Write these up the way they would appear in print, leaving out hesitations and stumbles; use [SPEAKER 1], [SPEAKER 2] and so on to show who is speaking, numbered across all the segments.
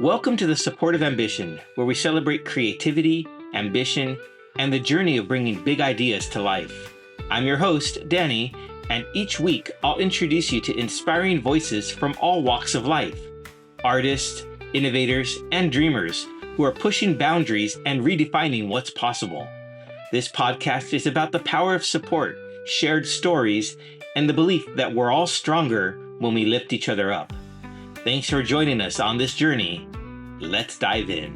[SPEAKER 1] Welcome to the Supportive Ambition, where we celebrate creativity, ambition, and the journey of bringing big ideas to life. I'm your host, Danny, and each week I'll introduce you to inspiring voices from all walks of life. Artists, innovators, and dreamers who are pushing boundaries and redefining what's possible. This podcast is about the power of support, shared stories, and the belief that we're all stronger when we lift each other up. Thanks for joining us on this journey. Let's dive in.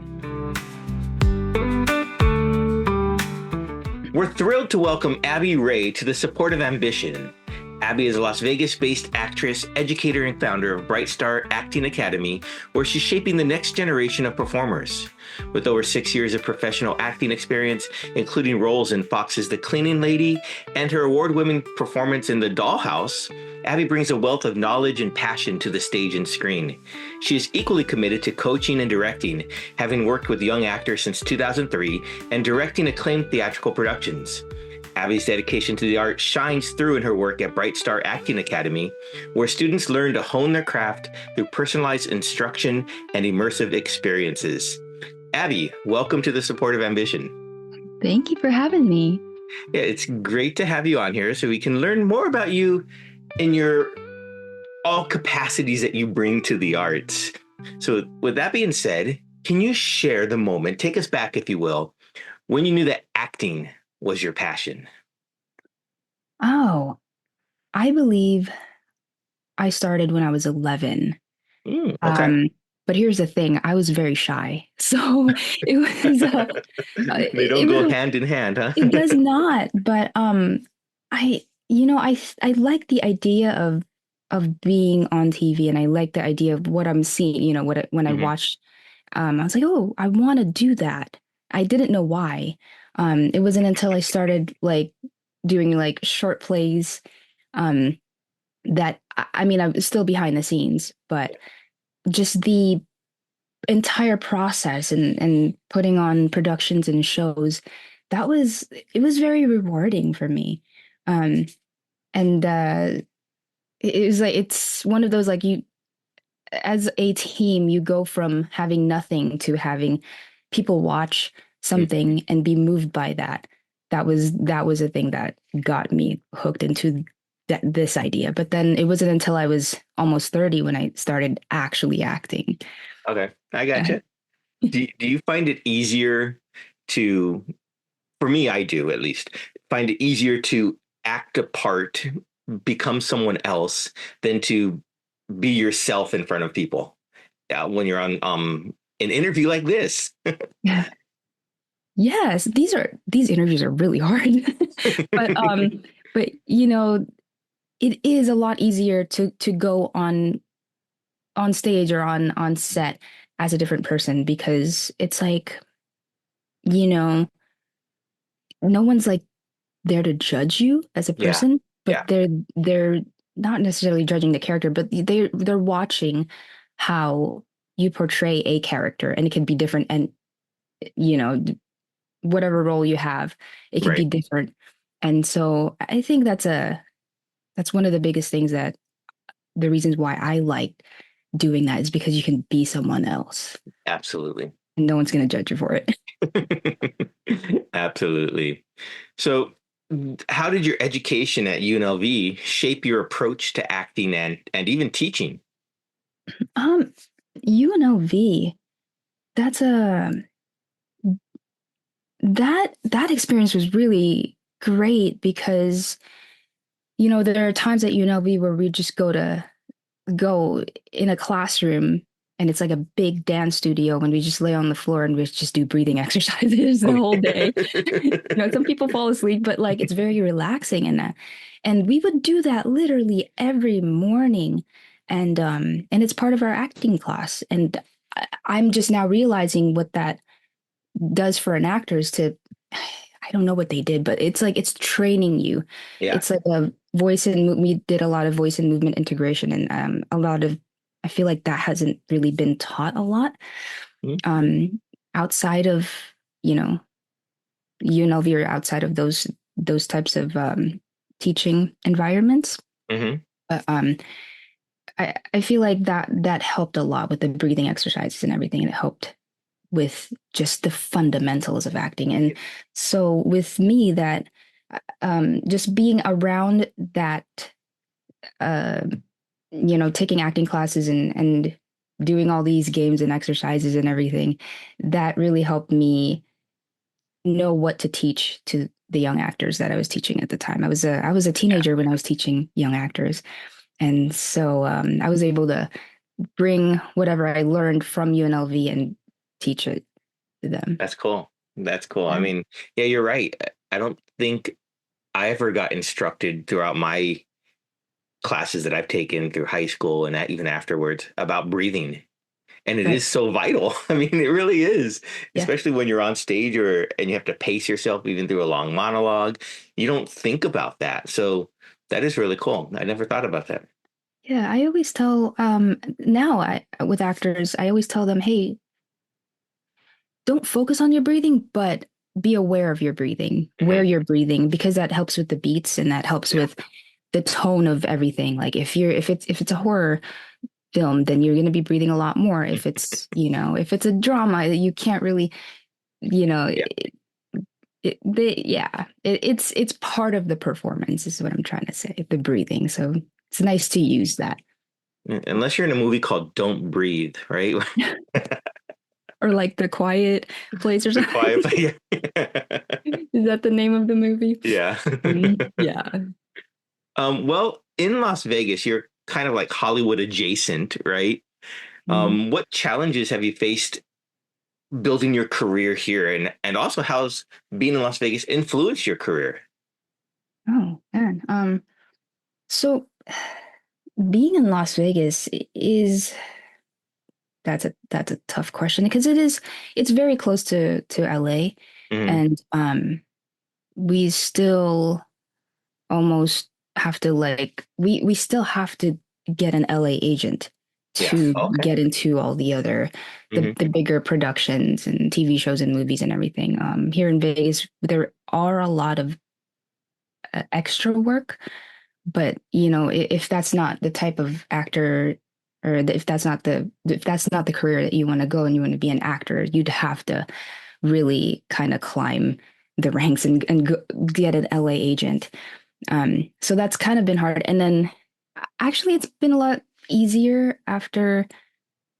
[SPEAKER 1] We're thrilled to welcome Abby Rey to the Supportive Ambition. Abby is a Las Vegas-based actress, educator, and founder of Bright Star Acting Academy, where she's shaping the next generation of performers. With over 6 years of professional acting experience, including roles in Fox's The Cleaning Lady and her award-winning performance in The Dollhouse, Abby brings a wealth of knowledge and passion to the stage and screen. She is equally committed to coaching and directing, having worked with young actors since 2003 and directing acclaimed theatrical productions. Abby's dedication to the art shines through in her work at Bright Star Acting Academy, where students learn to hone their craft through personalized instruction and immersive experiences. Abby, welcome to the Supportive Ambition.
[SPEAKER 2] Thank you for having me.
[SPEAKER 1] Yeah, it's great to have you on here so we can learn more about you in your all capacities that you bring to the arts. So with that being said, can you share the moment, take us back if you will, when you knew that acting was your passion?
[SPEAKER 2] Oh, I believe I started when I was 11.
[SPEAKER 1] Okay.
[SPEAKER 2] But here's the thing, I was very shy. So it was
[SPEAKER 1] They don't go hand in hand, huh?
[SPEAKER 2] it does not, but I like the idea of being on TV, and I like the idea of what I'm seeing, when I watched, I was like, "Oh, I want to do that." I didn't know why. It wasn't until I started doing short plays, that I mean, I'm still behind the scenes, but just the entire process and putting on productions and shows, it was very rewarding for me. And it was it's one of those, you, as a team, you go from having nothing to having people watch something and be moved by that. That was a thing that got me hooked into this idea. But then it wasn't until I was almost 30 when I started actually acting.
[SPEAKER 1] Okay, I gotcha. Do you find it easier to, for me, I do at least, find it easier to act a part, become someone else, than to be yourself in front of people when you're on an interview like this?
[SPEAKER 2] Yes, these interviews are really hard. but but it is a lot easier to go on stage or on set as a different person, because it's no one's there to judge you as a person, but they're not necessarily judging the character, but they're watching how you portray a character, and it can be different, and whatever role you have, it can be different. And so I think that's one of the biggest things, that the reasons why I like doing that is because you can be someone else.
[SPEAKER 1] Absolutely.
[SPEAKER 2] And no one's going to judge you for it.
[SPEAKER 1] Absolutely. So how did your education at UNLV shape your approach to acting and even teaching?
[SPEAKER 2] UNLV, that experience was really great, because there are times at UNLV where we just go in a classroom, and it's like a big dance studio, and we just lay on the floor and we just do breathing exercises the whole day. Some people fall asleep, but it's very relaxing, and we would do that literally every morning, and it's part of our acting class. And I'm just now realizing what that does for an actor is I don't know what they did, but it's training you.
[SPEAKER 1] Yeah.
[SPEAKER 2] It's like we did a lot of voice and movement integration, and I feel like that hasn't really been taught a lot outside of UNLV, or outside of those types of teaching environments. But I feel like that helped a lot with the breathing exercises and everything, and it helped with just the fundamentals of acting. And so with me, that just being around that, uh, taking acting classes and doing all these games and exercises and everything, that really helped me know what to teach to the young actors that I was teaching at the time. I was a
[SPEAKER 1] Yeah,
[SPEAKER 2] teenager when I was teaching young actors, and so I was able to bring whatever I learned from UNLV and teach it to them.
[SPEAKER 1] that's cool. That's cool. I
[SPEAKER 2] Yeah.
[SPEAKER 1] mean, yeah, you're right. I don't think I ever got instructed throughout my classes that I've taken through high school and even afterwards about breathing. And it
[SPEAKER 2] Right.
[SPEAKER 1] is so vital. I mean, it really is,
[SPEAKER 2] Yeah.
[SPEAKER 1] especially when you're on stage or and you have to pace yourself even through a long monologue. You don't think about that. So that is really cool. I never thought about that.
[SPEAKER 2] Yeah. I always tell now I with actors, I always tell them, hey, don't focus on your breathing, but be aware of your breathing, where
[SPEAKER 1] Hmm.
[SPEAKER 2] you're breathing, because that helps with the beats and that helps
[SPEAKER 1] Yeah.
[SPEAKER 2] with the tone of everything. Like if it's a horror film, then you're going to be breathing a lot more. If it's a drama, you can't really, you know,
[SPEAKER 1] Yeah.
[SPEAKER 2] it's part of the performance is what I'm trying to say, the breathing. So it's nice to use that.
[SPEAKER 1] Unless you're in a movie called Don't Breathe, right?
[SPEAKER 2] Or like The Quiet Place or
[SPEAKER 1] The
[SPEAKER 2] something.
[SPEAKER 1] quiet place.
[SPEAKER 2] Is that the name of the movie?
[SPEAKER 1] Yeah.
[SPEAKER 2] Yeah.
[SPEAKER 1] Well, in Las Vegas, you're kind of like Hollywood adjacent, right?
[SPEAKER 2] Mhm.
[SPEAKER 1] What challenges have you faced building your career here, and also how's being in Las Vegas influenced your career?
[SPEAKER 2] Oh, man. So being in Las Vegas is that's a tough question because it's very close to LA,
[SPEAKER 1] Hmm.
[SPEAKER 2] and we still almost have to like we still have to get an LA agent
[SPEAKER 1] Yeah.
[SPEAKER 2] to
[SPEAKER 1] Okay.
[SPEAKER 2] get into all the other
[SPEAKER 1] Hmm.
[SPEAKER 2] the bigger productions and TV shows and movies and everything. Here in Vegas, there are a lot of extra work, but if that's not the type of actor or if that's not the career that you want to go and you want to be an actor, you'd have to really kind of climb the ranks and get an LA agent. So that's kind of been hard. And then actually it's been a lot easier after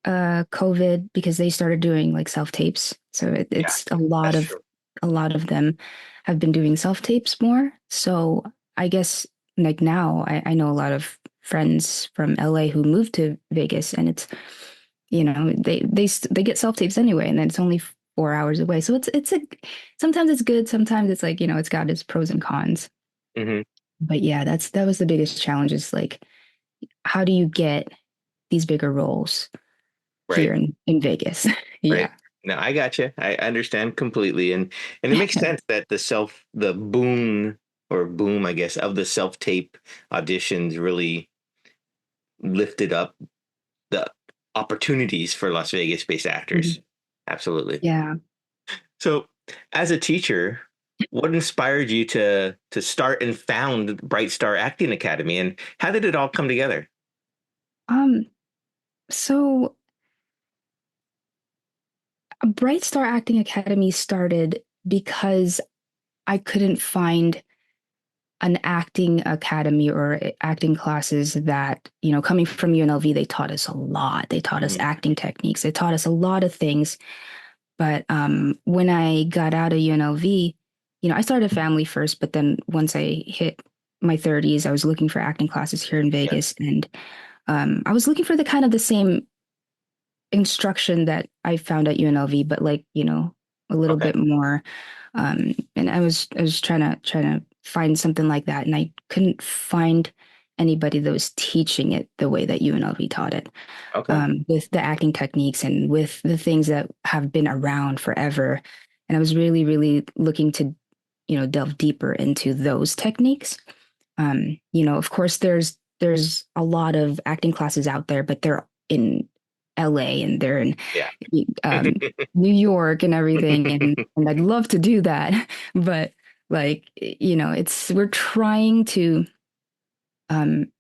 [SPEAKER 2] COVID because they started doing like self tapes. So
[SPEAKER 1] Yeah,
[SPEAKER 2] it's a
[SPEAKER 1] that's
[SPEAKER 2] lot of
[SPEAKER 1] true.
[SPEAKER 2] a lot of them have been doing self tapes more. So I guess like now I know a lot of friends from LA who moved to Vegas, and it's they get self tapes anyway, and then it's only 4 hours away. So it's a sometimes it's good, sometimes it's like it's got its pros and cons.
[SPEAKER 1] Hmm.
[SPEAKER 2] But yeah, that was the biggest challenge, is like how do you get these bigger roles
[SPEAKER 1] Right.
[SPEAKER 2] here in Vegas?
[SPEAKER 1] Right.
[SPEAKER 2] Yeah.
[SPEAKER 1] No, I got you. I understand completely, and it makes sense that the boom or boom, I guess, of the self tape auditions really lifted up the opportunities for Las Vegas based actors.
[SPEAKER 2] Mhm.
[SPEAKER 1] Absolutely.
[SPEAKER 2] Yeah.
[SPEAKER 1] So, as a teacher, what inspired you to start and found Bright Star Acting Academy, and how did it all come together?
[SPEAKER 2] Um, so Bright Star Acting Academy started because I couldn't find an acting academy or acting classes that, coming from UNLV, they taught us a lot. They taught us
[SPEAKER 1] Hmm.
[SPEAKER 2] acting techniques. They taught us a lot of things. But when I got out of UNLV, I started a family first, but then once I hit my 30s, I was looking for acting classes here in
[SPEAKER 1] Yeah.
[SPEAKER 2] Vegas, and I was looking for the kind of the same instruction that I found at UNLV, but like, a little
[SPEAKER 1] Okay.
[SPEAKER 2] bit more. And I was trying to find something like that, and I couldn't find anybody that was teaching it the way that UNLV taught it,
[SPEAKER 1] Okay.
[SPEAKER 2] with the acting techniques and with the things that have been around forever. And I was really, really looking to, delve deeper into those techniques. Of course, there's a lot of acting classes out there, but they're in LA and they're in
[SPEAKER 1] Yeah.
[SPEAKER 2] um, New York and everything, and I'd love to do that, but like it's we're trying to um,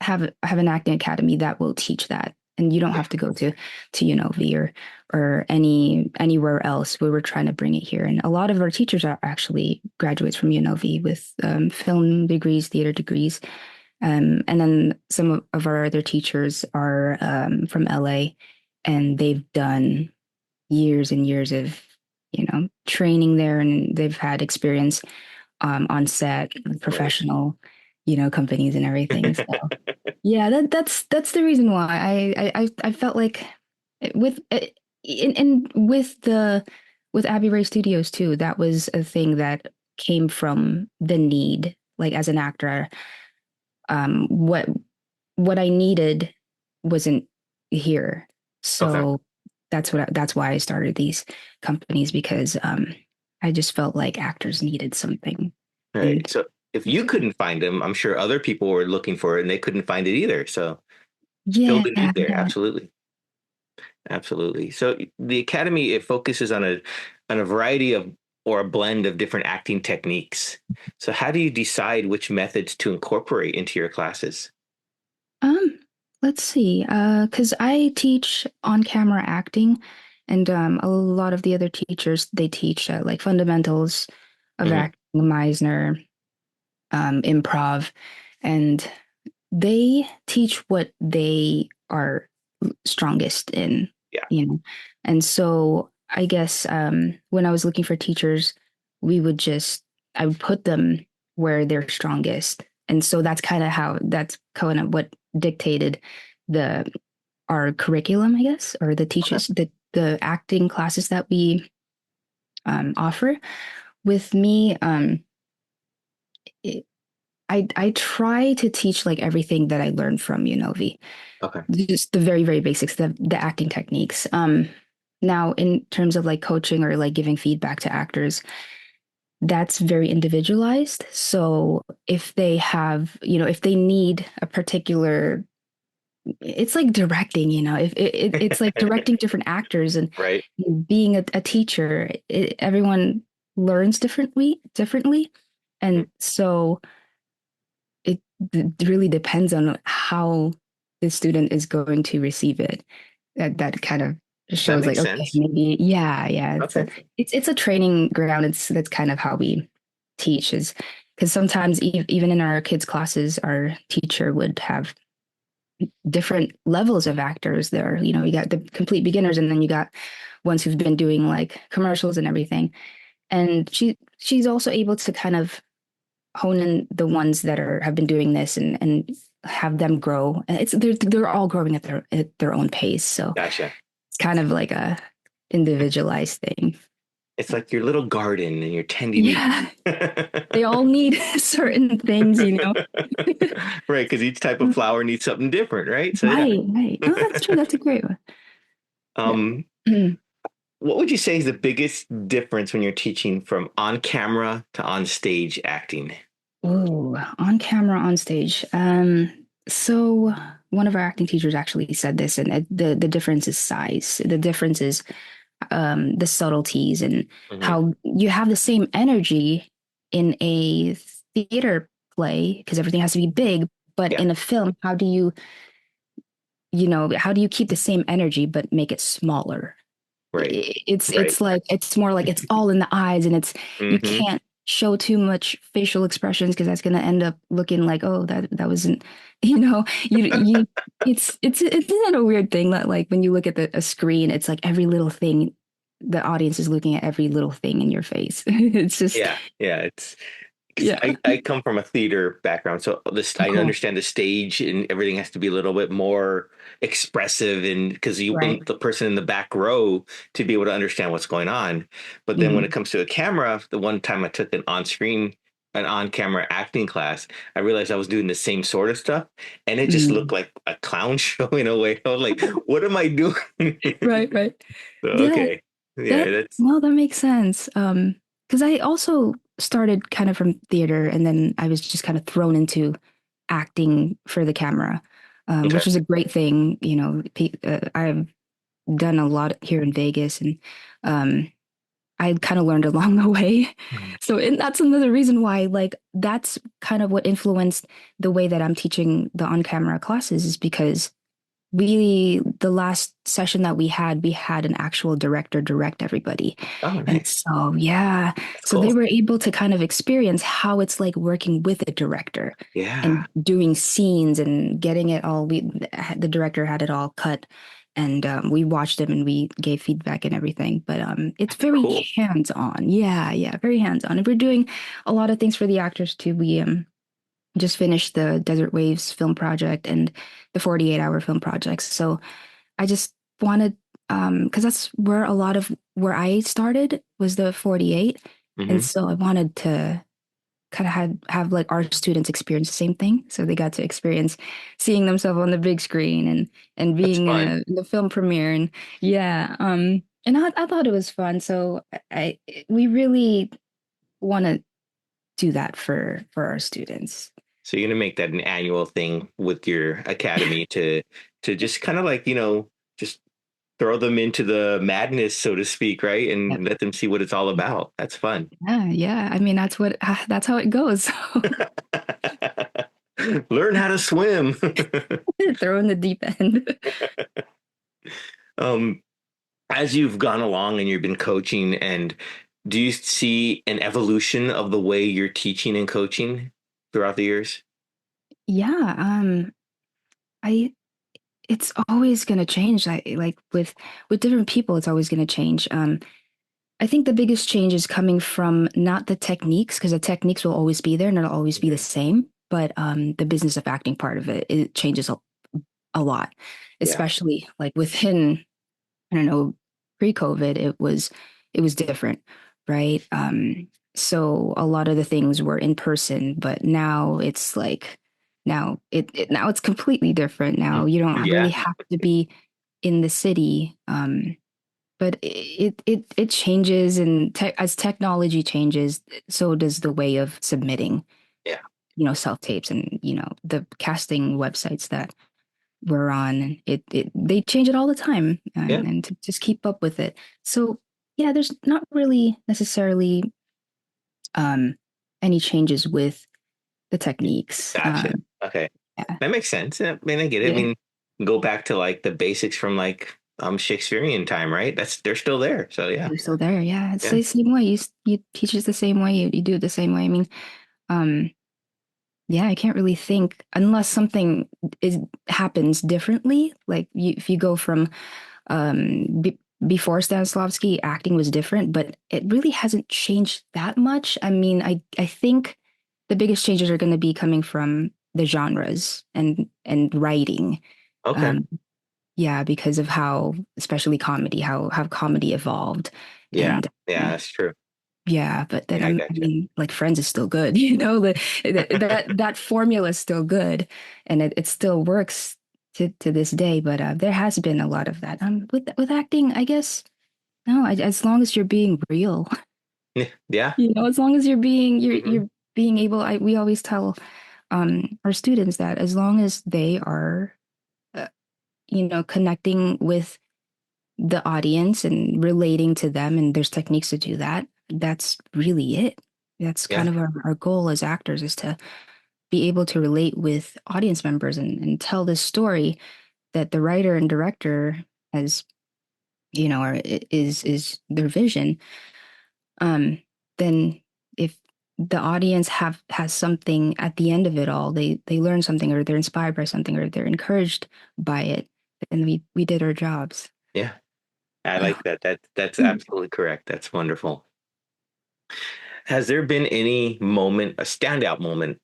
[SPEAKER 2] have an acting academy that will teach that, and you don't
[SPEAKER 1] Yeah.
[SPEAKER 2] have to go to UNLV or anywhere else. We were trying to bring it here, and a lot of our teachers are actually graduates from UNLV with film degrees, theater degrees, and then some of our other teachers are from LA, and they've done years and years of training there, and they've had experience on set,
[SPEAKER 1] Right.
[SPEAKER 2] professional, companies and everything. So yeah, that's the reason why I felt like with and with Abby Ray Studios too, that was a thing that came from the need. Like as an actor, um, what what I needed wasn't here,
[SPEAKER 1] Okay.
[SPEAKER 2] so that's why I started these companies because I just felt like actors needed something,
[SPEAKER 1] Right.
[SPEAKER 2] and
[SPEAKER 1] So if you couldn't find them, I'm sure other people were looking for it and they couldn't find it either. So filled
[SPEAKER 2] yeah,
[SPEAKER 1] a need there. Absolutely. Absolutely. So the Academy, it focuses on a variety of or a blend of different acting techniques. So how do you decide which methods to incorporate into your classes?
[SPEAKER 2] Um, let's see. Because I teach on-camera acting, and a lot of the other teachers they teach like fundamentals of
[SPEAKER 1] Hmm.
[SPEAKER 2] acting, Meisner, improv, and they teach what they are strongest in,
[SPEAKER 1] Yeah.
[SPEAKER 2] you know. And so I guess when I was looking for teachers, we would just I would put them where they're strongest. And so that's kind of what dictated the our curriculum, I guess, or the
[SPEAKER 1] Okay.
[SPEAKER 2] teachers the acting classes that we offer. With me, it, I try to teach like everything that I learned from UNLV,
[SPEAKER 1] Okay.
[SPEAKER 2] just the very very basics, the acting techniques. Now in terms of like coaching or like giving feedback to actors, that's very individualized. So if they have, if they need a particular, it's like directing, if it's like directing different actors and
[SPEAKER 1] Right.
[SPEAKER 2] being a teacher, everyone learns differently.
[SPEAKER 1] Mhm.
[SPEAKER 2] And so it really depends on how the student is going to receive it. That kind of
[SPEAKER 1] That
[SPEAKER 2] shows like,
[SPEAKER 1] makes
[SPEAKER 2] okay,
[SPEAKER 1] sense.
[SPEAKER 2] maybe, yeah,
[SPEAKER 1] Okay.
[SPEAKER 2] it's a training ground. That's kind of how we teach is because sometimes even in our kids' classes, our teacher would have different levels of actors there. You got the complete beginners, and then you got ones who've been doing like commercials and everything. And she's also able to kind of hone in the ones that have been doing this and have them grow. And they're all growing at their own pace. So
[SPEAKER 1] Gotcha.
[SPEAKER 2] it's kind of like a individualized thing.
[SPEAKER 1] It's like your little garden and you're tending
[SPEAKER 2] Yeah,
[SPEAKER 1] it.
[SPEAKER 2] they all need certain things.
[SPEAKER 1] Right, because each type of flower needs something different, right? So yeah.
[SPEAKER 2] Right. No, that's true. That's a great one. Yeah.
[SPEAKER 1] Um, what would you say is the biggest difference when you're teaching from on camera to on stage acting?
[SPEAKER 2] Oh, on camera, on stage. So one of our acting teachers actually said this, and the difference is size. The difference is the subtleties and
[SPEAKER 1] Hmm.
[SPEAKER 2] how you have the same energy in a theater play because everything has to be big, but
[SPEAKER 1] Yeah,
[SPEAKER 2] in a film, how do you keep the same energy but make it smaller?
[SPEAKER 1] right,
[SPEAKER 2] It's
[SPEAKER 1] right.
[SPEAKER 2] it's like it's more like it's all in the eyes, and you
[SPEAKER 1] Hmm.
[SPEAKER 2] can't show too much facial expressions because that's going to end up looking like, oh, that wasn't you it's not a weird thing that like when you look at a screen, it's like every little thing, the audience is looking at every little thing in your face. It's just
[SPEAKER 1] Yeah, yeah. It's because
[SPEAKER 2] yeah.
[SPEAKER 1] I come from a theater background, so this
[SPEAKER 2] Oh,
[SPEAKER 1] I
[SPEAKER 2] cool.
[SPEAKER 1] understand the stage and everything has to be a little bit more expressive, and because you
[SPEAKER 2] Right.
[SPEAKER 1] want the person in the back row to be able to understand what's going on. But then when it
[SPEAKER 2] Mhm.
[SPEAKER 1] comes to a camera, the one time I took an on-camera acting class, I realized I was doing the same sort of stuff, and it just looked
[SPEAKER 2] Mhm.
[SPEAKER 1] like a clown show in a way. I was like, "What am I doing?"
[SPEAKER 2] Right, right.
[SPEAKER 1] So,
[SPEAKER 2] Yeah,
[SPEAKER 1] okay, yeah, that's
[SPEAKER 2] that makes sense. Because I also started kind of from theater, and then I was just kind of thrown into acting for the camera,
[SPEAKER 1] okay.
[SPEAKER 2] which is a great thing. I've done a lot here in Vegas, and um, I kind of learned along the way.
[SPEAKER 1] Mhm.
[SPEAKER 2] So and that's another reason why, like, that's kind of what influenced the way that I'm teaching the on-camera classes is because the last session that we had an actual director direct everybody.
[SPEAKER 1] Oh,
[SPEAKER 2] And
[SPEAKER 1] nice.
[SPEAKER 2] so, yeah,
[SPEAKER 1] That's
[SPEAKER 2] so they
[SPEAKER 1] cool.
[SPEAKER 2] were able to kind of experience how it's like working with a director
[SPEAKER 1] Yeah.
[SPEAKER 2] and doing scenes and getting it all. The director had it all cut and we watched them and we gave feedback and everything. But it's
[SPEAKER 1] That's
[SPEAKER 2] very
[SPEAKER 1] cool.
[SPEAKER 2] hands-on. Yeah, yeah, very hands-on. And we're doing a lot of things for the actors too. We just finished the Desert Waves film project and the 48-hour film projects. So I just wanted, because that's where a lot of where I started was the 48. And
[SPEAKER 1] Hmm.
[SPEAKER 2] so I wanted to kind of have like our students experience the same thing. So they got to experience seeing themselves on the big screen and
[SPEAKER 1] That's
[SPEAKER 2] being in
[SPEAKER 1] fun.
[SPEAKER 2] the film premiere. And yeah, and I thought it was fun. So we really want to do that for our students.
[SPEAKER 1] So you're gonna make that an annual thing with your academy to just kind of like, just throw them into the madness, so to speak, right? And let them see what it's all about. That's fun.
[SPEAKER 2] Yeah, yeah. I mean, that's how it goes.
[SPEAKER 1] Learn how to swim.
[SPEAKER 2] Throw in the deep end.
[SPEAKER 1] um, as you've gone along and you've been coaching, and do you see an evolution of the way you're teaching and coaching throughout the years?
[SPEAKER 2] Yeah, I it's always going to change. Like with different people, it's always going to change. I think the biggest change is coming from not the techniques, because the techniques will always be there and it'll always be the
[SPEAKER 1] Mhm.
[SPEAKER 2] same, but the business of acting part of it changes a lot,
[SPEAKER 1] Yeah,
[SPEAKER 2] especially like within I don't know, pre-COVID, it was different, right? So a lot of the things were in person, but now it's like now it's completely different. Now
[SPEAKER 1] mm,
[SPEAKER 2] you don't really
[SPEAKER 1] yeah,
[SPEAKER 2] have to be in the city. But it changes, and as technology changes, so does the way of submitting,
[SPEAKER 1] yeah,
[SPEAKER 2] self tapes and the casting websites that we're on. It they change it all the time,
[SPEAKER 1] yeah.
[SPEAKER 2] and to just keep up with it. So yeah, there's not really necessarily um any changes with the techniques.
[SPEAKER 1] Gotcha. Okay,
[SPEAKER 2] Yeah,
[SPEAKER 1] that makes sense. Yeah, I mean, I get it. I
[SPEAKER 2] yeah,
[SPEAKER 1] mean, go back to like the basics from like Shakespearean time, right? They're still there. So yeah,
[SPEAKER 2] they're still there. Yeah, it's
[SPEAKER 1] yeah,
[SPEAKER 2] the same way. You teach it the same way. You do it the same way. I mean, um, yeah, I can't really think unless something is happens differently. Like if you go from before Stanislavski, acting was different, but it really hasn't changed that much. I mean, I think the biggest changes are going to be coming from the genres and writing.
[SPEAKER 1] okay,
[SPEAKER 2] Um, yeah, because of how, especially comedy, how comedy evolved,
[SPEAKER 1] yeah,
[SPEAKER 2] and
[SPEAKER 1] yeah, that's true.
[SPEAKER 2] yeah, but then
[SPEAKER 1] Yeah, I
[SPEAKER 2] I
[SPEAKER 1] gotcha.
[SPEAKER 2] mean, like Friends is still good, that formula is still good, and it still works to this day. But there has been a lot of that. With acting, I guess no, as long as you're being real,
[SPEAKER 1] Yeah, yeah.
[SPEAKER 2] as long as
[SPEAKER 1] Hmm.
[SPEAKER 2] you're being able. We always tell our students that as long as they are, uh, connecting with the audience and relating to them, and there's techniques to do that. That's really it. That's
[SPEAKER 1] Yeah,
[SPEAKER 2] kind of our goal as actors is to be able to relate with audience members and tell this story that the writer and director has, is their vision. Um, then if the audience has something at the end of it all, they learn something or they're inspired by something or they're encouraged by it, then we did our jobs.
[SPEAKER 1] yeah. I like that. That's
[SPEAKER 2] Hmm.
[SPEAKER 1] absolutely correct. That's wonderful. Has there been any moment, a standout moment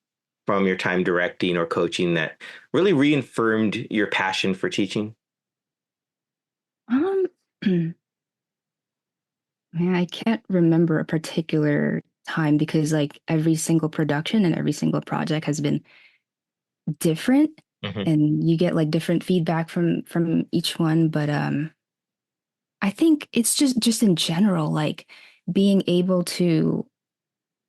[SPEAKER 1] from your time directing or coaching that really reaffirmed your passion for teaching?
[SPEAKER 2] Um, Man, I can't remember a particular time because like every single production and every single project has been different
[SPEAKER 1] Hmm.
[SPEAKER 2] and you get like different feedback from each one, but I think it's just in general like being able to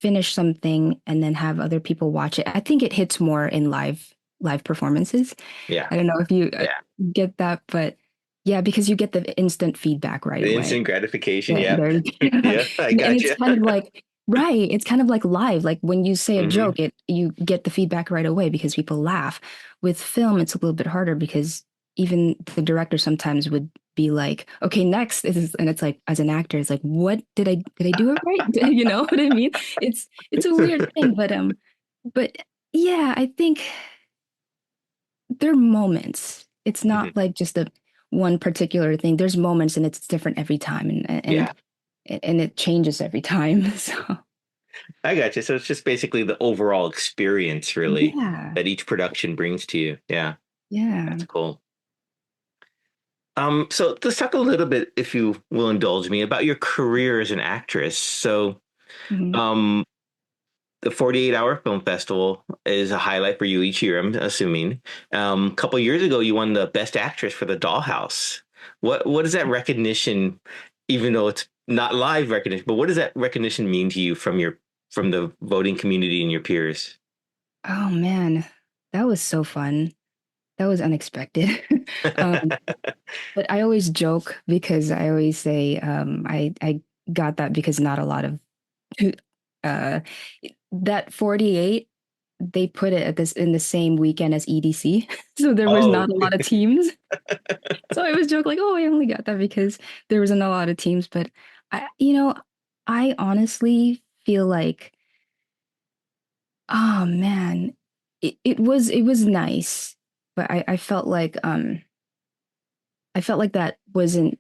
[SPEAKER 2] finish something and then have other people watch it. I think it hits more in live performances.
[SPEAKER 1] Yeah,
[SPEAKER 2] I don't know if you
[SPEAKER 1] yeah.
[SPEAKER 2] get that, but Yeah, because you get the instant feedback right
[SPEAKER 1] The
[SPEAKER 2] away.
[SPEAKER 1] instant gratification.
[SPEAKER 2] Yeah,
[SPEAKER 1] Yeah.
[SPEAKER 2] there you go.
[SPEAKER 1] Yeah, I
[SPEAKER 2] And
[SPEAKER 1] got
[SPEAKER 2] it's
[SPEAKER 1] you.
[SPEAKER 2] kind of like, right, it's kind of like live. Like when you say a
[SPEAKER 1] Hmm.
[SPEAKER 2] joke, it you get the feedback right away because people laugh. With film, it's a little bit harder because even the director sometimes would be like, okay, next is, and it's like as an actor, it's like, what did I do it right? You know what I mean? It's a weird thing, but yeah, I think there are moments. It's
[SPEAKER 1] Hmm.
[SPEAKER 2] not like just a one particular thing. There's moments and it's different every time
[SPEAKER 1] Yeah,
[SPEAKER 2] and it changes every time. So
[SPEAKER 1] I got you. So it's just basically the overall experience, really,
[SPEAKER 2] yeah,
[SPEAKER 1] that each production brings to you. Yeah,
[SPEAKER 2] yeah.
[SPEAKER 1] that's cool. So let's talk a little bit, if you will indulge me, about your career as an actress. So,
[SPEAKER 2] Mhm.
[SPEAKER 1] um, the 48-hour film festival is a highlight for you each year, I'm assuming. A couple years ago, you won the best actress for the Dollhouse. What does that recognition, even though it's not live recognition, but what does that recognition mean to you from the voting community and your peers?
[SPEAKER 2] Oh man, that was so fun. That was unexpected. Um, but I always joke because I always say I got that because not a lot of uh, that 48 they put it at this in the same weekend as EDC, so there was
[SPEAKER 1] Oh,
[SPEAKER 2] not a lot of teams. So I was joking like, oh, I only got that because there wasn't a lot of teams. But I honestly feel like, oh man, it was nice, but I felt like that wasn't.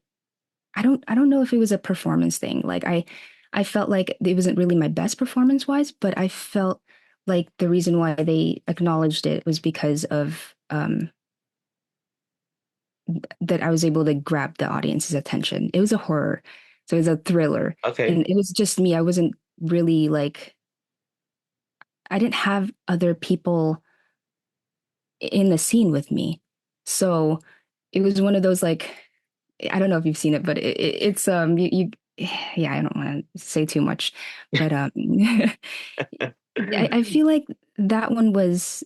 [SPEAKER 2] I don't know if it was a performance thing. Like I felt like it wasn't really my best performance wise, but I felt like the reason why they acknowledged it was because of that I was able to grab the audience's attention. It was a horror, so it was a thriller,
[SPEAKER 1] okay.
[SPEAKER 2] and it was just me. I wasn't really like I didn't have other people in the scene with me, so it was one of those like I don't know if you've seen it, but it's you yeah I don't want to say too much, but I feel like that one was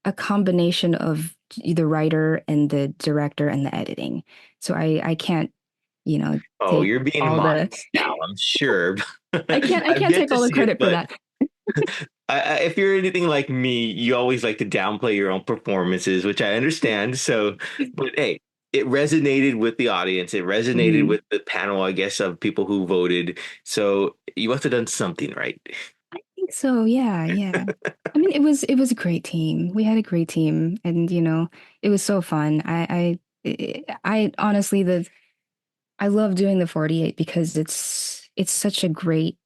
[SPEAKER 2] a combination of the writer and the director and the editing. So I can't,
[SPEAKER 1] Oh,
[SPEAKER 2] take
[SPEAKER 1] you're being
[SPEAKER 2] all the
[SPEAKER 1] modest now, I'm sure.
[SPEAKER 2] I
[SPEAKER 1] I've
[SPEAKER 2] can't
[SPEAKER 1] yet
[SPEAKER 2] take
[SPEAKER 1] to
[SPEAKER 2] all the
[SPEAKER 1] see it,
[SPEAKER 2] credit for
[SPEAKER 1] but
[SPEAKER 2] that.
[SPEAKER 1] if you're anything like me, you always like to downplay your own performances, which I understand. So, but hey, it resonated with the audience. It resonated
[SPEAKER 2] Mhm.
[SPEAKER 1] with the panel, I guess, of people who voted. So you must have done something right.
[SPEAKER 2] I think so. Yeah, yeah. I mean, it was a great team. We had a great team, and it was so fun. I honestly I love doing the 48 because it's such a great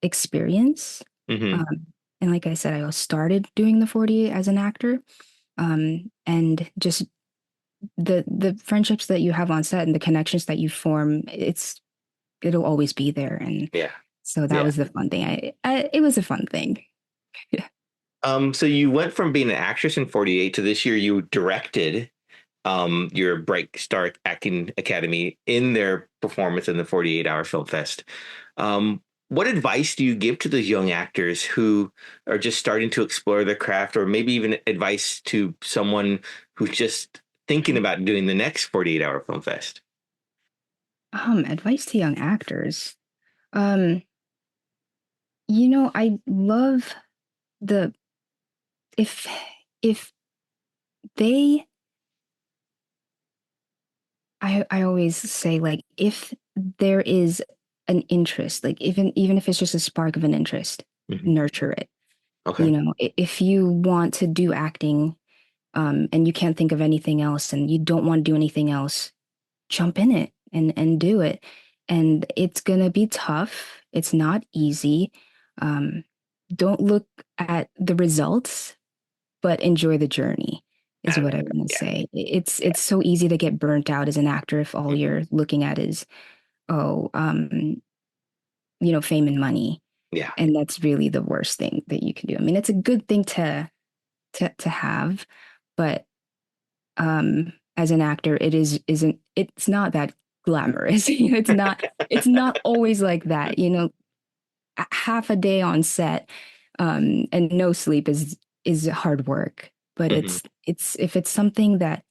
[SPEAKER 2] experience.
[SPEAKER 1] Hmm.
[SPEAKER 2] Um, and like I said, I started doing the 48 as an actor. And just the friendships that you have on set and the connections that you form, it'll always be there. And
[SPEAKER 1] Yeah.
[SPEAKER 2] so that
[SPEAKER 1] Yeah.
[SPEAKER 2] was the fun thing. It was a fun thing. Yeah.
[SPEAKER 1] So you went from being an actress in 48 to this year you directed your Bright Star Acting Academy in their performance in the 48-hour film fest. What advice do you give to those young actors who are just starting to explore their craft, or maybe even advice to someone who's just thinking about doing the next 48-hour film fest?
[SPEAKER 2] Advice to young actors. Um, I love the if if they I always say like if there is an interest, like even if it's just a spark of an interest,
[SPEAKER 1] Hmm.
[SPEAKER 2] nurture it.
[SPEAKER 1] Okay.
[SPEAKER 2] If you want to do acting, and you can't think of anything else and you don't want to do anything else, jump in it and do it. And it's gonna be tough. It's not easy. Um, don't look at the results, but enjoy the journey is what I want to
[SPEAKER 1] Yeah.
[SPEAKER 2] say. It's so easy to get burnt out as an actor if all
[SPEAKER 1] Mhm.
[SPEAKER 2] you're looking at is, oh, fame and money.
[SPEAKER 1] Yeah.
[SPEAKER 2] And that's really the worst thing that you can do. I mean, it's a good thing to have, but as an actor it's not that glamorous. It's not always like that. Half a day on set, and no sleep is hard work, but
[SPEAKER 1] Hmm.
[SPEAKER 2] it's if it's something that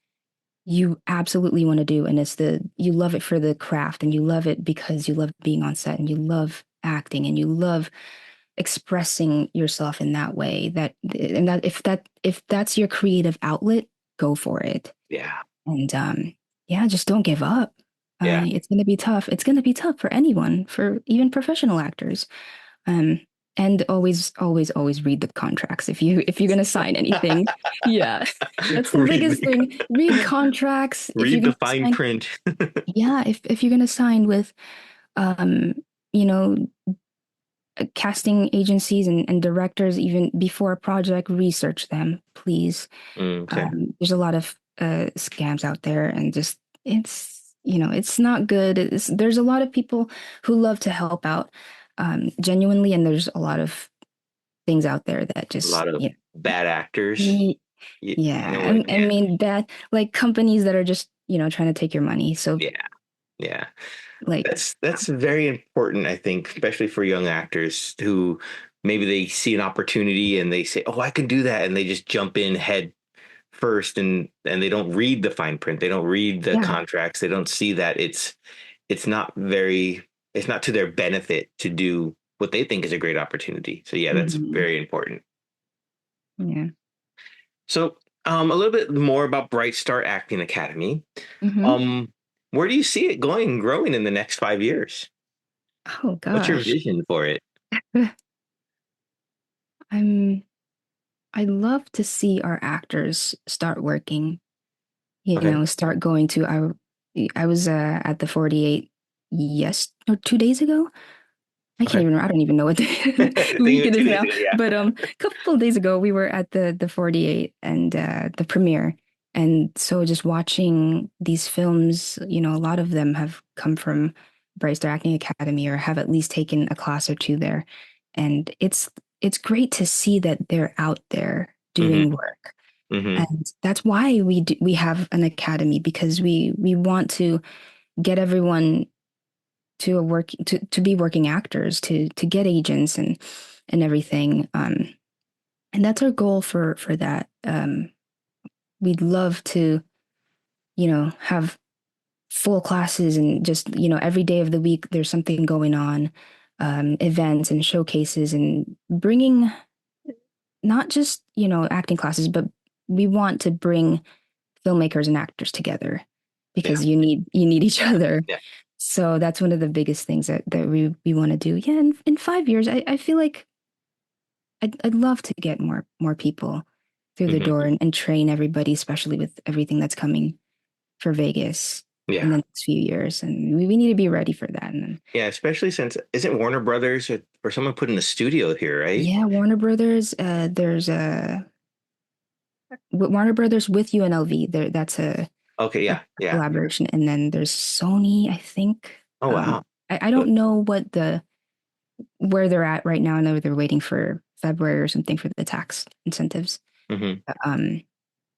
[SPEAKER 2] you absolutely want to do. And it's you love it for the craft and you love it because you love being on set and you love acting and you love expressing yourself in that way. And if that's your creative outlet, go for it.
[SPEAKER 1] Yeah.
[SPEAKER 2] And yeah, just don't give up.
[SPEAKER 1] Yeah.
[SPEAKER 2] It's going to be tough. It's going to be tough for anyone, for even professional actors. Um, and always read the contracts if you're going to sign anything. Yeah, that's the
[SPEAKER 1] read
[SPEAKER 2] biggest thing. Read
[SPEAKER 1] the,
[SPEAKER 2] contracts if you're
[SPEAKER 1] read the
[SPEAKER 2] going to
[SPEAKER 1] fine
[SPEAKER 2] sign.
[SPEAKER 1] print.
[SPEAKER 2] Yeah, if you're going to sign with, um, you know, casting agencies and directors, even before a project, research them, please.
[SPEAKER 1] Okay.
[SPEAKER 2] There's a lot of scams out there, and just it's not good. There's a lot of people who love to help out genuinely, and there's a lot of things out there that
[SPEAKER 1] A
[SPEAKER 2] just
[SPEAKER 1] lot of bad actors.
[SPEAKER 2] y-
[SPEAKER 1] You
[SPEAKER 2] yeah,
[SPEAKER 1] know what?
[SPEAKER 2] I
[SPEAKER 1] Yeah.
[SPEAKER 2] mean that like companies that are just trying to take your money. So
[SPEAKER 1] Yeah. Yeah.
[SPEAKER 2] like
[SPEAKER 1] That's very important, I think, especially for young actors who maybe they see an opportunity and they say, "Oh, I can do that," and they just jump in head first, and they don't read the fine print. They don't read the
[SPEAKER 2] yeah,
[SPEAKER 1] contracts. They don't see that it's not very it's not to their benefit to do what they think is a great opportunity. So yeah, that's
[SPEAKER 2] hmm
[SPEAKER 1] very important.
[SPEAKER 2] yeah.
[SPEAKER 1] So a little bit more about Bright Star Acting Academy.
[SPEAKER 2] hmm
[SPEAKER 1] Um, where do you see it going and growing in the next 5 years?
[SPEAKER 2] Oh
[SPEAKER 1] What's your
[SPEAKER 2] gosh.
[SPEAKER 1] vision for it?
[SPEAKER 2] I'm I love to see our actors start working,
[SPEAKER 1] Okay.
[SPEAKER 2] start going to I was at the 48 yes or 2 days ago.
[SPEAKER 1] Okay.
[SPEAKER 2] I don't even know what
[SPEAKER 1] I think
[SPEAKER 2] week
[SPEAKER 1] it was
[SPEAKER 2] it is
[SPEAKER 1] 2 days
[SPEAKER 2] now.
[SPEAKER 1] ago. Yeah.
[SPEAKER 2] But a couple of days ago we were at the 48 and the premiere. And so just watching these films, a lot of them have come from Bright Star Acting Academy or have at least taken a class or two there. And it's great to see that they're out there
[SPEAKER 1] Hmm.
[SPEAKER 2] doing work.
[SPEAKER 1] Hmm.
[SPEAKER 2] And that's why we have an academy because we want to get everyone to a work to be working actors to get agents and everything and that's our goal for that we'd love to have full classes and just every day of the week there's something going on events and showcases and bringing not just acting classes but we want to bring filmmakers and actors together
[SPEAKER 1] Yeah.
[SPEAKER 2] because you need each
[SPEAKER 1] Yeah.
[SPEAKER 2] other.
[SPEAKER 1] Yeah.
[SPEAKER 2] So that's one of the biggest things that we want to do. Yeah, in 5 years, I feel like I'd love to get more people through the
[SPEAKER 1] Hmm.
[SPEAKER 2] door and train everybody, especially with everything that's coming for Vegas in
[SPEAKER 1] Yeah.
[SPEAKER 2] the next few years. And we need to be ready for that. And then,
[SPEAKER 1] Yeah. Especially since isn't Warner Brothers or someone put in a studio here, right?
[SPEAKER 2] yeah, Warner Brothers, there's a Warner Brothers with UNLV. That's
[SPEAKER 1] Okay.
[SPEAKER 2] a
[SPEAKER 1] Yeah. Yeah.
[SPEAKER 2] collaboration. And then there's Sony, I think.
[SPEAKER 1] Oh wow.
[SPEAKER 2] I don't know where they're at right now. I know they're waiting for February or something for the tax incentives.
[SPEAKER 1] Hmm.
[SPEAKER 2] Um,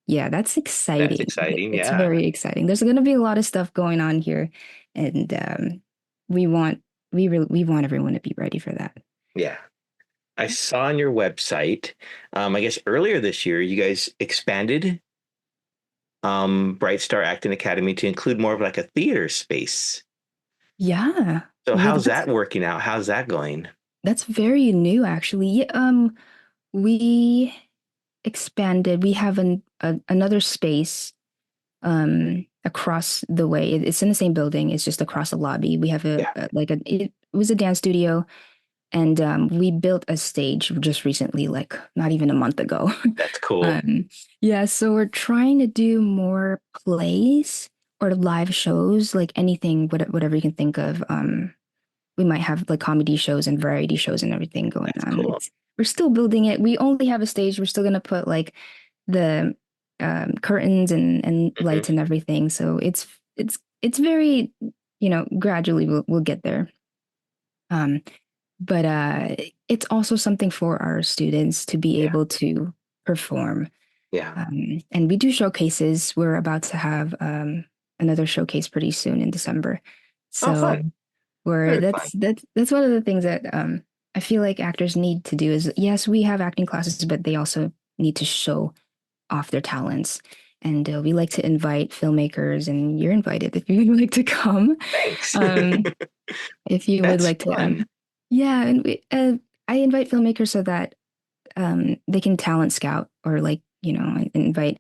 [SPEAKER 2] yeah, that's
[SPEAKER 1] That's
[SPEAKER 2] exciting.
[SPEAKER 1] exciting.
[SPEAKER 2] It's
[SPEAKER 1] Yeah.
[SPEAKER 2] very exciting. There's going to be a lot of stuff going on here, and we want we want everyone to be ready for that.
[SPEAKER 1] Yeah. I saw on your website, I guess earlier this year, you guys expanded Bright Star Acting Academy to include more of like a theater space.
[SPEAKER 2] Yeah,
[SPEAKER 1] So
[SPEAKER 2] yeah,
[SPEAKER 1] how's that working out? How's that going?
[SPEAKER 2] that's very new actually. Yeah, we expanded. We have another space across the way. It's in the same building. It's just across the lobby. We have
[SPEAKER 1] Yeah,
[SPEAKER 2] it was a dance studio, and we built a stage just recently, like not even a month ago.
[SPEAKER 1] that's cool.
[SPEAKER 2] um, yeah, so we're trying to do more plays or live shows, like anything, whatever you can think of. We might have like comedy shows and variety shows and everything going
[SPEAKER 1] That's
[SPEAKER 2] on.
[SPEAKER 1] cool.
[SPEAKER 2] We're still building it. We only have a stage. We're still gonna put like the curtains and lights
[SPEAKER 1] Hmm.
[SPEAKER 2] and everything. So it's very, gradually we'll get there. Um, but it's also something for our students to be
[SPEAKER 1] Yeah,
[SPEAKER 2] able to perform.
[SPEAKER 1] yeah.
[SPEAKER 2] And we do showcases. We're about to have another showcase pretty soon in December.
[SPEAKER 1] Oh,
[SPEAKER 2] So
[SPEAKER 1] fun.
[SPEAKER 2] where
[SPEAKER 1] Very fun.
[SPEAKER 2] that's one of the things that I feel like actors need to do is yes, we have acting classes, but they also need to show off their talents. and we like to invite filmmakers, and you're invited if you would like to come.
[SPEAKER 1] Thanks.
[SPEAKER 2] Um, if you would
[SPEAKER 1] That's
[SPEAKER 2] like to,
[SPEAKER 1] fun.
[SPEAKER 2] yeah, and I invite filmmakers so that they can talent scout or like, I invite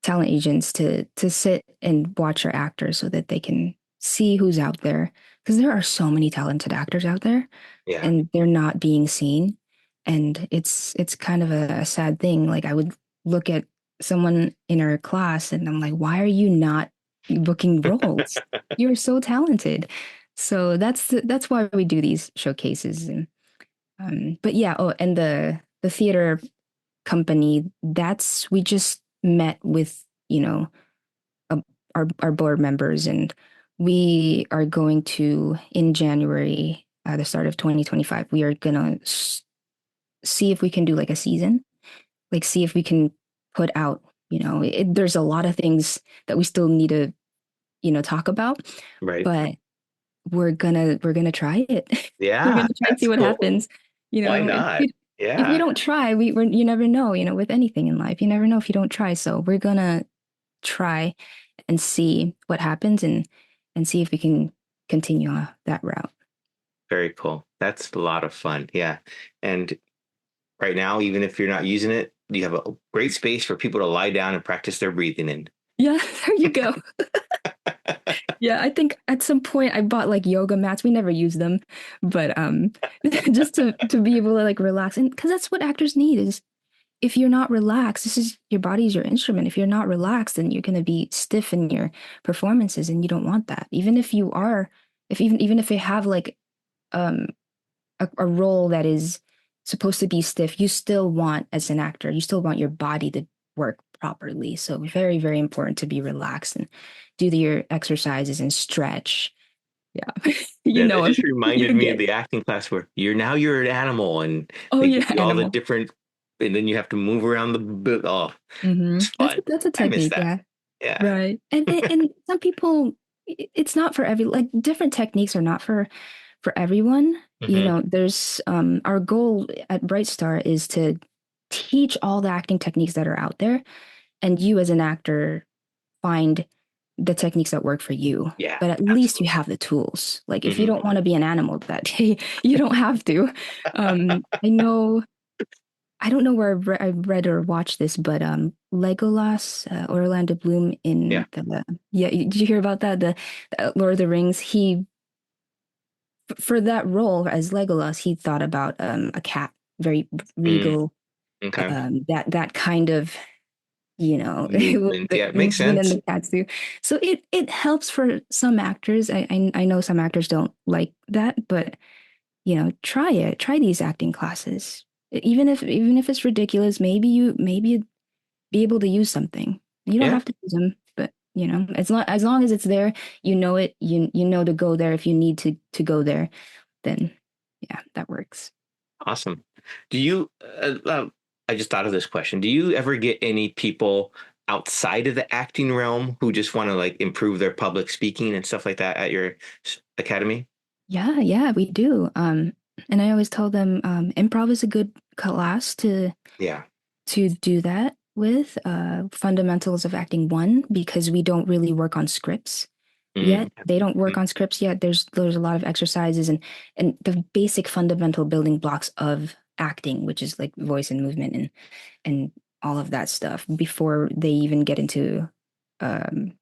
[SPEAKER 2] talent agents to sit and watch our actors so that they can see who's out there. Because there are so many talented actors out there
[SPEAKER 1] Yeah.
[SPEAKER 2] and they're not being seen. And it's kind of a sad thing. Like I would look at someone in our class and I'm like, why are you not booking roles? You're so talented. So that's why we do these showcases. And but yeah, oh, and the theater company, that's we just met with, a, our board members, and we are going to in January, the start of 2025, we are gonna see if we can do like a season, like see if we can put out, there's a lot of things that we still need to, talk about,
[SPEAKER 1] Right.
[SPEAKER 2] but we're gonna try it. We're
[SPEAKER 1] Yeah,
[SPEAKER 2] gonna try and see
[SPEAKER 1] that's
[SPEAKER 2] what
[SPEAKER 1] cool.
[SPEAKER 2] happens.
[SPEAKER 1] Why
[SPEAKER 2] If
[SPEAKER 1] not?
[SPEAKER 2] we
[SPEAKER 1] Yeah,
[SPEAKER 2] don't try, you never know. With anything in life, you never know if you don't try. So we're gonna try and see what happens, and see if we can continue that route.
[SPEAKER 1] very cool. That's a lot of fun. Yeah. And right now, even if you're not using it, you have a great space for people to lie down and practice their breathing in.
[SPEAKER 2] Yeah, there you go. Yeah, I think at some point I bought like yoga mats. We never use them, but just to be able to like relax, and because that's what actors need is if you're not relaxed, this is your body's your instrument. If you're not relaxed, then you're going to be stiff in your performances, and you don't want that. Even if you are, if even if you have like um a role that is supposed to be stiff, you still want, as an actor, you still want your body to work properly. So very, very important to be relaxed and do your exercises and stretch. Yeah,
[SPEAKER 1] Yeah, that just
[SPEAKER 2] you
[SPEAKER 1] reminded me of
[SPEAKER 2] get.
[SPEAKER 1] the acting class where you're an animal and
[SPEAKER 2] Oh
[SPEAKER 1] they give
[SPEAKER 2] yeah,
[SPEAKER 1] you all the
[SPEAKER 2] animal.
[SPEAKER 1] different, and then you have to move around oh, it's
[SPEAKER 2] That's
[SPEAKER 1] fun.
[SPEAKER 2] that's a
[SPEAKER 1] I miss
[SPEAKER 2] technique,
[SPEAKER 1] that.
[SPEAKER 2] yeah.
[SPEAKER 1] Yeah.
[SPEAKER 2] Right. And some people, it's not for like different techniques are not for everyone.
[SPEAKER 1] Hmm.
[SPEAKER 2] There's our goal at Bright Star is to teach all the acting techniques that are out there, and you as an actor find the techniques that work for you.
[SPEAKER 1] Yeah,
[SPEAKER 2] But at least you
[SPEAKER 1] absolutely.
[SPEAKER 2] have the tools. Like if you
[SPEAKER 1] Hmm.
[SPEAKER 2] don't want to be an animal that day, you don't have to. I know I don't know where I read or watched this, but Legolas, Orlando Bloom
[SPEAKER 1] Yeah.
[SPEAKER 2] in the yeah, did you hear about that? The Lord of the Rings. He for that role as Legolas, he thought about a cat, very
[SPEAKER 1] Mm,
[SPEAKER 2] regal,
[SPEAKER 1] okay.
[SPEAKER 2] that kind of
[SPEAKER 1] Movement.
[SPEAKER 2] the
[SPEAKER 1] Yeah, it makes
[SPEAKER 2] movement and
[SPEAKER 1] sense.
[SPEAKER 2] the cats do. So it helps for some actors. I know some actors don't like that, but try it. Try these acting classes. Even if it's ridiculous, maybe you'd be able to use something. You don't
[SPEAKER 1] Yeah,
[SPEAKER 2] have to use them, but as long as it's there, you know to go there if you need to go there, then yeah, that works.
[SPEAKER 1] awesome. Do you, I just thought of this question. Do you ever get any people outside of the acting realm who just want to like improve their public speaking and stuff like that at your academy?
[SPEAKER 2] Yeah, yeah, we do. And I always tell them improv is a good class
[SPEAKER 1] Yeah.
[SPEAKER 2] to do that with fundamentals of acting one, because we don't really work on scripts
[SPEAKER 1] Mm,
[SPEAKER 2] yet. They don't work on scripts yet. There's a lot of exercises and the basic fundamental building blocks of acting, which is like voice and movement and all of that stuff before they even get into um,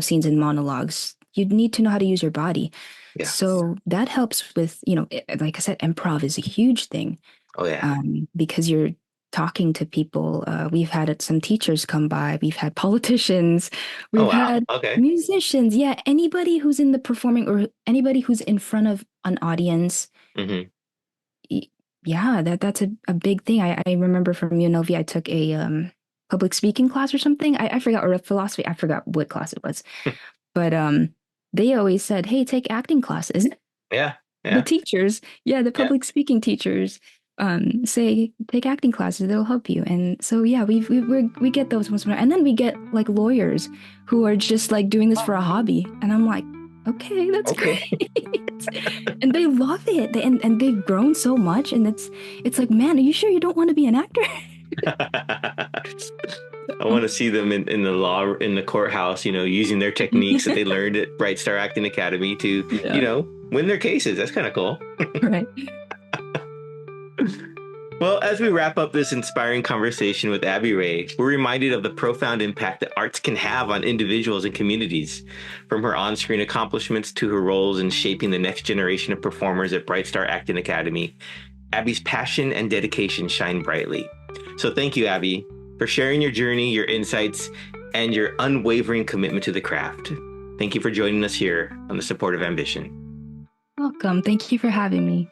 [SPEAKER 2] scenes and monologues. You need to know how to use your body.
[SPEAKER 1] yeah.
[SPEAKER 2] So that helps with, like I said, improv is a huge thing,
[SPEAKER 1] Oh yeah.
[SPEAKER 2] because you're talking to people. We've had some teachers come by, we've had politicians,
[SPEAKER 1] Oh
[SPEAKER 2] we've
[SPEAKER 1] wow.
[SPEAKER 2] had
[SPEAKER 1] Okay.
[SPEAKER 2] musicians. Yeah, anybody who's in the performing or anybody who's in front of an audience.
[SPEAKER 1] Hmm.
[SPEAKER 2] y- Yeah, that's a big thing. I remember from UNLV, I took a public speaking class or something. I forgot, or a philosophy. I forgot what class it was. But they always said, "Hey, take acting classes."
[SPEAKER 1] Yeah.
[SPEAKER 2] The
[SPEAKER 1] Yeah.
[SPEAKER 2] teachers, yeah, the
[SPEAKER 1] Yeah.
[SPEAKER 2] public speaking teachers, say take acting classes. They'll help you. And so yeah, we get those ones, and then we get like lawyers who are just like doing this for a hobby, and I'm like, okay, that's
[SPEAKER 1] Okay.
[SPEAKER 2] great, and they love it, and they've grown so much, and it's like, man, are you sure you don't want to be an actor?
[SPEAKER 1] I want to see them in the law in the courthouse, using their techniques that they learned at Bright Star Acting Academy to,
[SPEAKER 2] Yeah.
[SPEAKER 1] win their cases. That's kind of cool.
[SPEAKER 2] Right.
[SPEAKER 1] Well, as we wrap up this inspiring conversation with Abby Rey, we're reminded of the profound impact that arts can have on individuals and communities. From her on-screen accomplishments to her roles in shaping the next generation of performers at Bright Star Acting Academy, Abby's passion and dedication shine brightly. So thank you, Abby, for sharing your journey, your insights, and your unwavering commitment to the craft. Thank you for joining us here on The Support of Ambition.
[SPEAKER 2] Welcome. Thank you for having me.